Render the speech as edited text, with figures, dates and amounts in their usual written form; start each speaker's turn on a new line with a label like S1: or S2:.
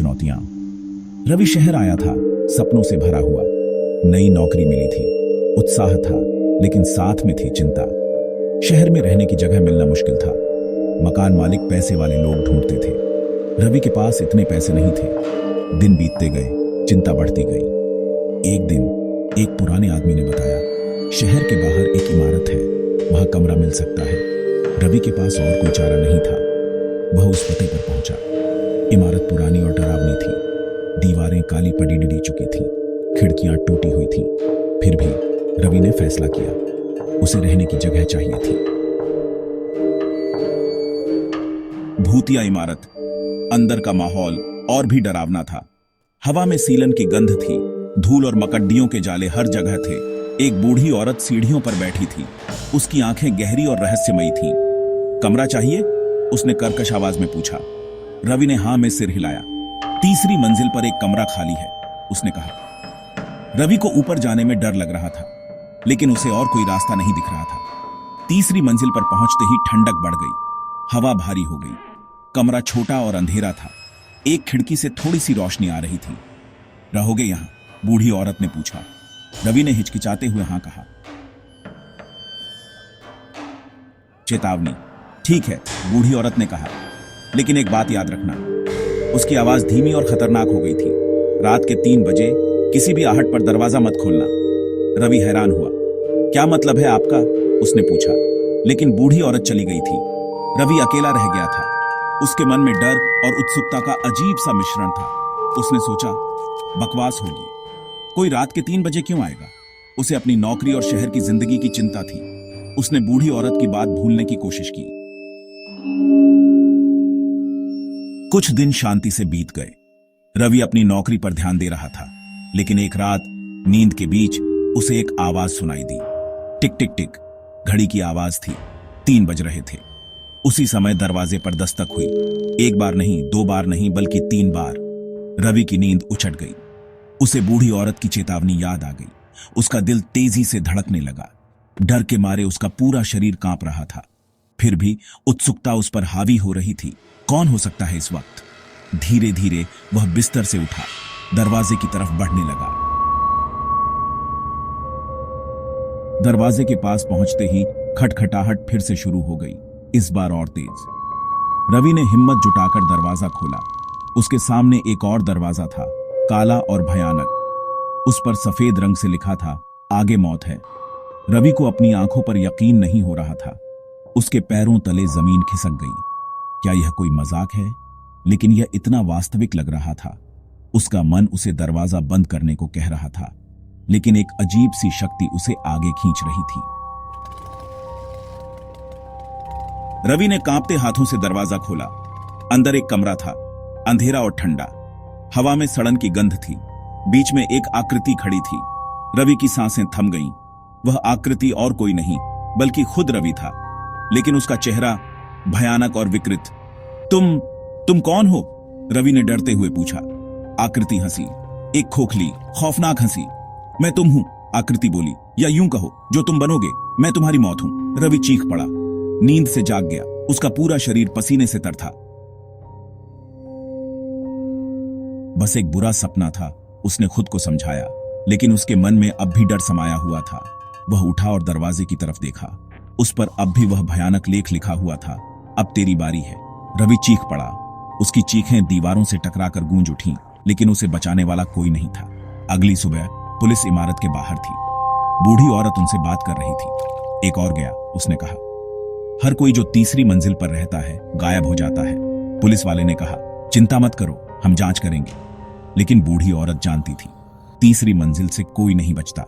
S1: चुनौतियां। रवि शहर आया था, सपनों से भरा हुआ। नई नौकरी मिली थी, उत्साह था, लेकिन साथ में थी चिंता। शहर में रहने की जगह मिलना मुश्किल था। मकान मालिक पैसे वाले लोग ढूंढते थे। रवि के पास इतने पैसे नहीं थे। दिन बीतते गए, चिंता बढ़ती गई। एक दिन एक पुराने आदमी ने बताया, शहर के बाहर एक इमारत है, वहां कमरा मिल सकता है। रवि के पास और कोई चारा नहीं था। वह उस पते पर पहुंचा। इमारत पुरानी और डरावनी थी। दीवारें काली पड़ी डिडी चुकी थी, खिड़कियां टूटी हुई थी। फिर भी रवि ने फैसला किया, उसे रहने की जगह चाहिए थी। भूतिया इमारत, अंदर का माहौल और भी डरावना था। हवा में सीलन की गंध थी, धूल और मकड़ियों के जाले हर जगह थे। एक बूढ़ी औरत सीढ़ियों पर बैठी थी। उसकी आंखें गहरी और रहस्यमयी थीं। कमरा चाहिए? उसने कर्कश आवाज में पूछा। रवि ने हां में सिर हिलाया। तीसरी मंजिल पर एक कमरा खाली है, उसने कहा। रवि को ऊपर जाने में डर लग रहा था, लेकिन उसे और कोई रास्ता नहीं दिख रहा था। तीसरी मंजिल पर पहुंचते ही ठंडक बढ़ गई। हवा भारी हो गई। कमरा छोटा और अंधेरा था। एक खिड़की से थोड़ी सी रोशनी आ रही थी। रहोगे यहां? बूढ़ी औरत ने पूछा। रवि ने हिचकिचाते हुए हां कहा। चेतावनी। ठीक है, बूढ़ी औरत ने कहा, लेकिन एक बात याद रखना। उसकी आवाज धीमी और खतरनाक हो गई थी। रात के 3 बजे किसी भी आहट पर दरवाजा मत खोलना। रवि हैरान हुआ। क्या मतलब है आपका? उसने पूछा। लेकिन बूढ़ी औरत चली गई थी। रवि अकेला रह गया था। उसके मन में डर और उत्सुकता का अजीब सा मिश्रण था। उसने सोचा, बकवास होगी, कोई रात के 3 बजे क्यों आएगा? उसे अपनी नौकरी और शहर की जिंदगी की चिंता थी। उसने बूढ़ी औरत की बात भूलने की कोशिश की। कुछ दिन शांति से बीत गए। रवि अपनी नौकरी पर ध्यान दे रहा था, लेकिन एक रात नींद के बीच उसे एक आवाज सुनाई दी। टिक टिक टिक, घड़ी की आवाज थी। 3 बज रहे थे। उसी समय दरवाजे पर दस्तक हुई। 1 बार नहीं, 2 बार नहीं, बल्कि 3 बार। रवि की नींद उछट गई। उसे बूढ़ी औरत की चेतावनी याद आ गई। उसका दिल तेजी से धड़कने लगा। डर के मारे उसका पूरा शरीर कांप रहा था। फिर भी उत्सुकता उस पर हावी हो रही थी। कौन हो सकता है इस वक्त? धीरे धीरे वह बिस्तर से उठा, दरवाजे की तरफ बढ़ने लगा। दरवाजे के पास पहुंचते ही खटखटाहट फिर से शुरू हो गई, इस बार और तेज। रवि ने हिम्मत जुटाकर दरवाजा खोला। उसके सामने एक और दरवाजा था, काला और भयानक। उस पर सफेद रंग से लिखा था, आगे मौत है। रवि को अपनी आंखों पर यकीन नहीं हो रहा था। उसके पैरों तले जमीन खिसक गई। क्या यह कोई मजाक है? लेकिन यह इतना वास्तविक लग रहा था। उसका मन उसे दरवाजा बंद करने को कह रहा था, लेकिन एक अजीब सी शक्ति उसे आगे खींच रही थी। रवि ने कांपते हाथों से दरवाजा खोला। अंदर एक कमरा था, अंधेरा और ठंडा। हवा में सड़न की गंध थी। बीच में एक आकृति खड़ी थी। रवि की सांसें थम गईं। वह आकृति और कोई नहीं, बल्कि खुद रवि था, लेकिन उसका चेहरा भयानक और विकृत। तुम कौन हो? रवि ने डरते हुए पूछा। आकृति हंसी, एक खोखली, खौफनाक हंसी। मैं तुम हूं, आकृति बोली, या यूं कहो, जो तुम बनोगे, मैं तुम्हारी मौत हूं। रवि चीख पड़ा। नींद से जाग गया। उसका पूरा शरीर पसीने से तर था। बस एक बुरा सपना था, उसने खुद को समझाया, लेकिन उसके मन में अब भी डर समाया हुआ था। वह उठा और दरवाजे की तरफ देखा। उस पर अब भी वह भयानक लेख लिखा हुआ था, अब तेरी बारी है। रवि चीख पड़ा। उसकी चीखें दीवारों से टकराकर गूंज उठीं, लेकिन उसे बचाने वाला कोई नहीं था। अगली सुबह पुलिस इमारत के बाहर थी। बूढ़ी औरत उनसे बात कर रही थी। एक और गया, उसने कहा। हर कोई जो तीसरी मंजिल पर रहता है गायब हो जाता है। पुलिस वाले ने कहा, चिंता मत करो, हम जांच करेंगे। लेकिन बूढ़ी औरत जानती थी, तीसरी मंजिल से कोई नहीं बचता।